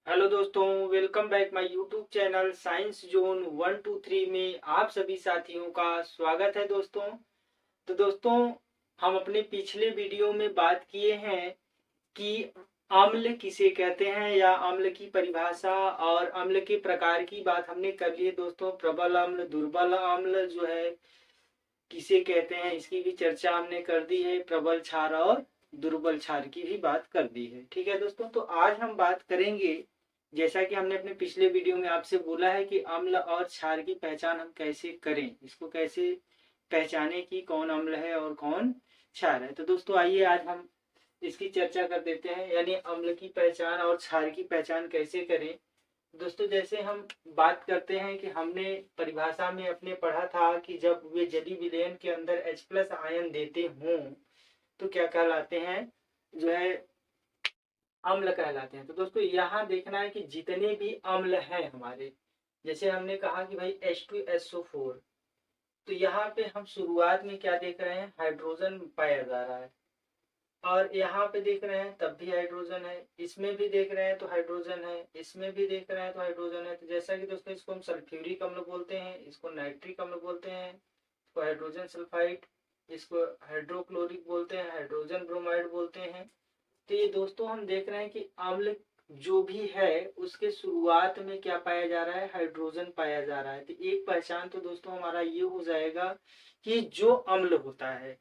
Hello दोस्तों, welcome back my YouTube channel science zone 123 में आप सभी साथियों का स्वागत है दोस्तों। तो दोस्तों, हम अपने पिछले वीडियो में बात किए हैं कि अम्ल किसे कहते हैं या अम्ल की परिभाषा और अम्ल के प्रकार की बात हमने कर ली है दोस्तों। प्रबल अम्ल, दुर्बल अम्ल जो है किसे कहते हैं इसकी भी चर्चा हमने कर दी है। प्रबल क्षार और दुर्बल क्षार की भी बात कर दी है। ठीक है दोस्तों, तो आज हम बात करेंगे, जैसा कि हमने अपने पिछले वीडियो में आपसे बोला है कि अम्ल और क्षार की पहचान हम कैसे करें, इसको कैसे पहचाने कि कौन अम्ल है और कौन क्षार है। तो दोस्तों आइए आज हम इसकी चर्चा कर देते हैं, यानी अम्ल की पहचान और क्षार की पहचान कैसे करें। दोस्तों, जैसे हम बात करते हैं कि हमने परिभाषा में अपने पढ़ा था कि जब वे जलीय विलयन के अंदर H+ आयन देते हों तो क्या कहलाते हैं, जो है अम्ल कहलाते हैं। तो दोस्तों यहाँ देखना है कि जितने भी अम्ल हैं हमारे, जैसे हमने कहा कि भाई H2SO4, तो यहाँ पे हम शुरुआत में क्या देख रहे हैं, हाइड्रोजन पाया जा रहा है। और यहाँ पे देख रहे हैं तब भी हाइड्रोजन है, इसमें भी देख रहे हैं तो हाइड्रोजन है, इसमें भी देख रहे हैं तो हाइड्रोजन है। तो जैसा कि दोस्तों इसको हम सल्फ्यूरिक अम्ल बोलते हैं, इसको नाइट्रिक अम्ल बोलते हैं, इसको हाइड्रोजन सल्फाइड, इसको हाइड्रोक्लोरिक बोलते हैं, हाइड्रोजन ब्रोमाइड बोलते हैं। तो ये दोस्तों हम देख रहे हैं कि अम्ल जो भी है उसके शुरुआत में क्या पाया जा रहा है, हाइड्रोजन पाया जा रहा है। तो एक पहचान तो दोस्तों हमारा ये हो जाएगा कि जो अम्ल होता है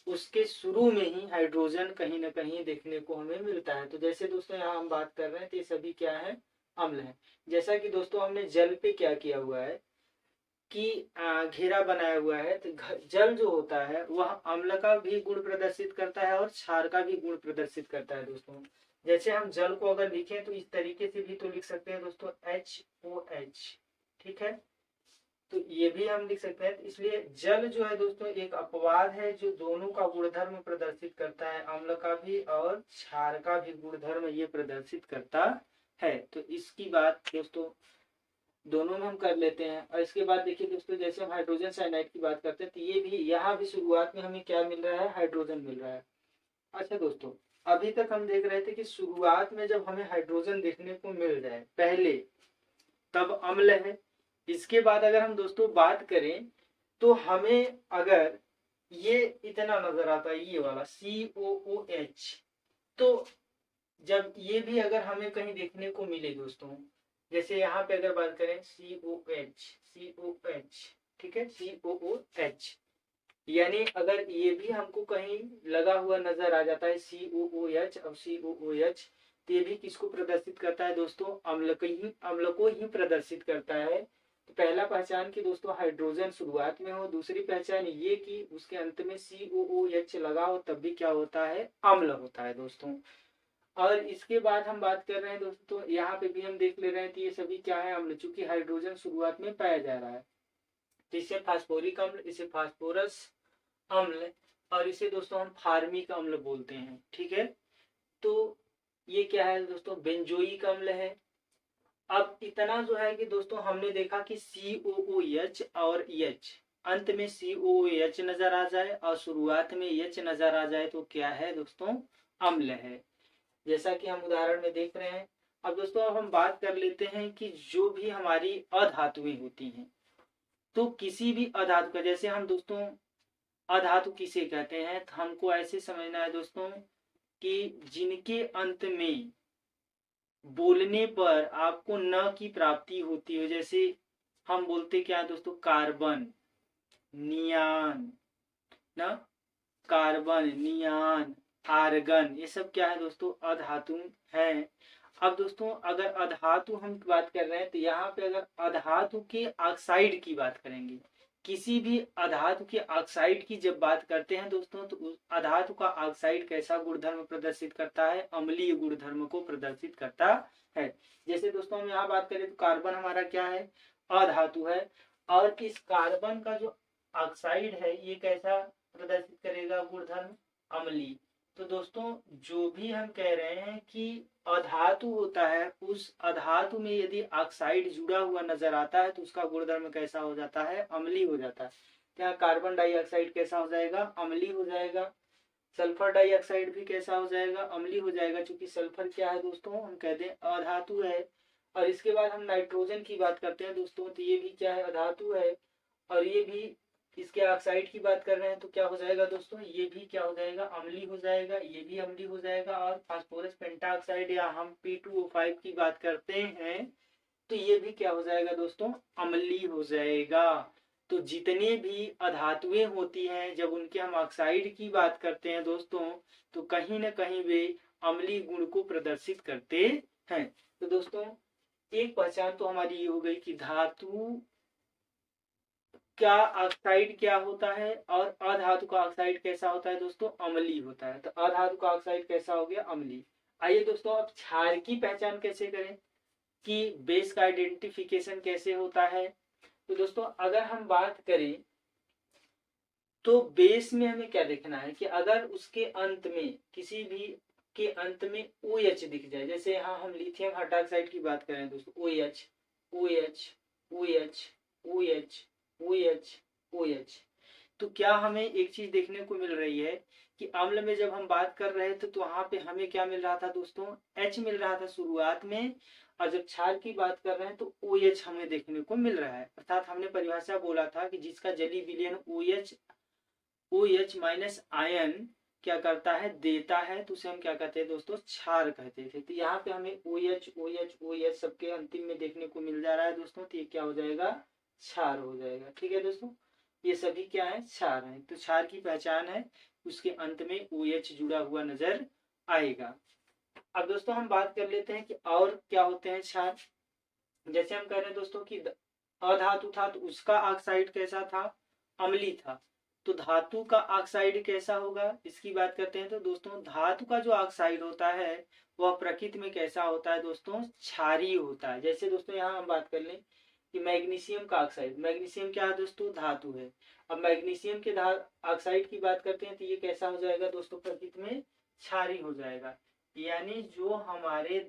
उसके शुरू में ही हाइड्रोजन कहीं ना कहीं देखने को हमें मिलता है। तो जैसे दोस्तों यहाँ हम बात कर रहे हैं तो ये सभी क्या है, अम्ल है। जैसा कि दोस्तों हमने जल पे क्या किया हुआ है कि घेरा बनाया हुआ है, तो जल जो होता है वह अम्ल का भी गुण प्रदर्शित करता है और क्षार का भी गुण प्रदर्शित करता है दोस्तों। जैसे हम जल को अगर लिखें तो इस तरीके से भी तो लिख सकते हैं दोस्तों, HOH। ठीक है, तो ये भी हम लिख सकते हैं। इसलिए जल जो है दोस्तों एक अपवाद है जो दोनों का गुणधर्म प्रदर्शित करता है, अम्ल का भी और क्षार का भी गुणधर्म ये प्रदर्शित करता है। तो इसकी बात दोस्तों दोनों में हम कर लेते हैं। और इसके बाद देखिए दोस्तों, जैसे हम हाइड्रोजन साइनाइड की बात करते हैं तो ये भी, यहाँ भी शुरुआत में हमें क्या मिल रहा है, हाइड्रोजन मिल रहा है। अच्छा दोस्तों, अभी तक हम देख रहे थे कि शुरुआत में जब हमें हाइड्रोजन देखने को मिल जाए पहले, तब अम्ल है। इसके बाद अगर हम दोस्तों बात करें तो हमें अगर ये इतना नजर आता है, ये वाला COOH, तो जब ये भी अगर हमें कहीं देखने को मिले दोस्तों, जैसे यहाँ पे अगर बात करें COH, ठीक है, COOH, यानी अगर ये भी हमको कहीं लगा हुआ नजर आ जाता है COOH और COOH, तो ये भी किसको प्रदर्शित करता है दोस्तों, अम्ल को ही प्रदर्शित करता है। तो पहला पहचान की दोस्तों हाइड्रोजन शुरुआत में हो, दूसरी पहचान ये कि उसके अंत में COOH लगा हो, तब भी क्या होता है, अम्ल होता है दोस्तों। और इसके बाद हम बात कर रहे हैं दोस्तों, यहाँ पे भी हम देख ले रहे हैं तो ये सभी क्या है, अम्ल, चूंकि हाइड्रोजन शुरुआत में पाया जा रहा है। तो इसे फास्फोरिक अम्ल, इसे फास्फोरस अम्ल, और इसे दोस्तों हम फार्मिक अम्ल बोलते हैं। ठीक है, तो ये क्या है दोस्तों, बेंजोइक अम्ल है। अब इतना जो है कि दोस्तों हमने देखा कि COOH और H, अंत में COOH नजर आ जाए और शुरुआत में H नजर आ जाए तो क्या है दोस्तों, अम्ल है। जैसा कि हम उदाहरण में देख रहे हैं। अब दोस्तों अब हम बात कर लेते हैं कि जो भी हमारी अधातुएं होती हैं, तो किसी भी अधातु का, जैसे हम दोस्तों अधातु किसे कहते हैं, तो हमको ऐसे समझना है दोस्तों कि जिनके अंत में बोलने पर आपको न की प्राप्ति होती हो। जैसे हम बोलते क्या है दोस्तों, कार्बन, नियान, ना, कार्बन, नियान, आर्गन, ये सब क्या है दोस्तों, अधातु हैं। अब दोस्तों अगर अधातु हम बात कर रहे हैं तो यहाँ पे अगर अधातु के ऑक्साइड की बात करेंगे, किसी भी अधातु के ऑक्साइड की जब बात करते हैं दोस्तों, तो उस अधातु का ऑक्साइड कैसा गुणधर्म प्रदर्शित करता है, अम्लीय गुणधर्म को प्रदर्शित करता है। जैसे दोस्तों हम यहाँ बात करें तो कार्बन हमारा क्या है, अधातु है, और इस कार्बन का जो ऑक्साइड है ये कैसा प्रदर्शित करेगा गुणधर्म, अम्लीय। तो दोस्तों जो भी हम कह रहे हैं कि अधातु होता है, उस अधातु में यदि ऑक्साइड जुड़ा हुआ नजर आता है तो उसका गुणधर्म कैसा हो जाता है, अम्लीय हो जाता है। क्या कार्बन डाइऑक्साइड कैसा हो जाएगा, अम्लीय हो जाएगा। सल्फर डाइऑक्साइड भी कैसा हो जाएगा, अम्लीय हो जाएगा, क्योंकि सल्फर क्या है दोस्तों, हम कहते हैं अधातु है। और इसके बाद हम नाइट्रोजन की बात करते हैं दोस्तों, तो ये भी क्या है, अधातु है। और ये भी, इसके ऑक्साइड की बात कर रहे हैं तो क्या हो जाएगा दोस्तों, ये भी क्या हो जाएगा, अम्लीय हो जाएगा, ये भी अम्लीय हो जाएगा। और फास्फोरस पेंटाऑक्साइड या हम P2O5 की बात करते हैं तो ये भी क्या हो जाएगा दोस्तों, अम्लीय हो जाएगा। तो जितने भी अधातुएं होती हैं, जब उनके हम ऑक्साइड की बात करते हैं दोस्तों, तो कहीं ना कहीं वे अम्लीय गुण को प्रदर्शित करते हैं। तो दोस्तों एक पहचान तो हमारी ये हो गई कि धातु का ऑक्साइड क्या होता है और अधातु का ऑक्साइड कैसा होता है दोस्तों, अम्लीय होता है। तो अधातु का ऑक्साइड कैसा हो गया, अम्लीय। आइए दोस्तों अब क्षार की पहचान कैसे करें, कि बेस का आइडेंटिफिकेशन कैसे होता है। तो दोस्तों अगर हम बात करें तो बेस में हमें क्या देखना है, कि अगर उसके अंत में, किसी भी के अंत में OH दिख जाए, जैसे यहाँ हम लिथियम हाइड्रोक्साइड की बात करें दोस्तों, OH OH OH OH OH OH, तो क्या हमें एक चीज देखने को मिल रही है कि अम्ल में जब हम बात कर रहे थे तो वहां पे हमें क्या मिल रहा था दोस्तों, H मिल रहा था शुरुआत में। और जब क्षार की बात कर रहे हैं तो OH हमें देखने को मिल रहा है। अर्थात हमने परिभाषा बोला था कि जिसका जलीय विलयन OH माइनस आयन क्या करता है, देता है, तो उसे हम क्या कहते हैं दोस्तों, क्षार कहते थे। तो यहाँ पे हमें OH OH OH सबके अंतिम में देखने को मिल जा रहा है दोस्तों, तो ये क्या हो जाएगा, क्षार हो जाएगा। ठीक है दोस्तों, ये सभी क्या है, क्षार है। तो क्षार की पहचान है, उसके अंत में OH जुड़ा हुआ नजर आएगा। अब दोस्तों हम बात कर लेते हैं कि और क्या होते हैं क्षार। जैसे हम कह रहे हैं दोस्तों कि अधातु था तो उसका ऑक्साइड कैसा था, अम्लीय था। तो धातु का ऑक्साइड कैसा होगा, इसकी बात करते हैं। तो दोस्तों धातु का जो ऑक्साइड होता है वह प्रकृति में कैसा होता है दोस्तों, क्षारीय होता है। जैसे दोस्तों यहाँ हम बात कर लें कि मैग्नीशियम का ऑक्साइड, मैग्नीशियम क्या है दोस्तों, धातु है। अब मैग्नीशियम के ऑक्साइड की बात करते हैं तो ये कैसा हो जाएगा दोस्तों, प्रकृति में क्षारीय हो जाएगा। यानी जो हमारे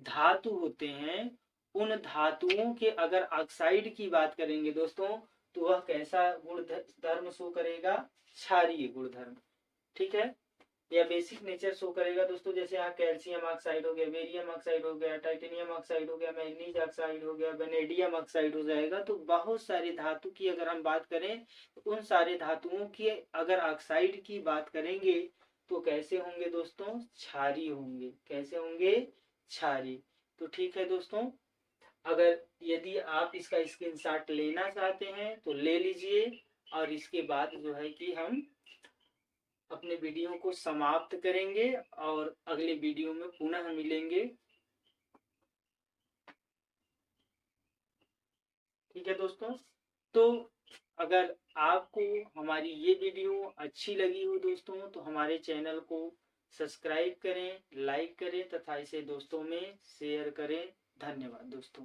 धातु होते हैं, उन धातुओं के अगर ऑक्साइड की बात करेंगे दोस्तों, तो वह कैसा गुण धर्म शो करेगा, क्षारीय गुण धर्म। ठीक है, या बेसिक नेचर शो करेगा दोस्तों। जैसे यहाँ कैल्शियम ऑक्साइड हो गया, बेरियम ऑक्साइड हो गया, टाइटेनियम ऑक्साइड हो गया, मैग्नीज ऑक्साइड हो गया, वेनेडियम ऑक्साइड हो जाएगा। तो बहुत सारे धातु की अगर हम बात करें तो उन सारे धातुओं की अगर ऑक्साइड की बात करेंगे तो कैसे होंगे दोस्तों, क्षारीय होंगे। कैसे होंगे, क्षारीय। तो ठीक है दोस्तों, अगर यदि आप इसका स्क्रीनशॉट लेना चाहते हैं तो ले लीजिए। और इसके बाद जो है कि हम अपने वीडियो को समाप्त करेंगे और अगले वीडियो में पुनः मिलेंगे। ठीक है दोस्तों, तो अगर आपको हमारी ये वीडियो अच्छी लगी हो दोस्तों तो हमारे चैनल को सब्सक्राइब करें, लाइक करें तथा इसे दोस्तों में शेयर करें। धन्यवाद दोस्तों।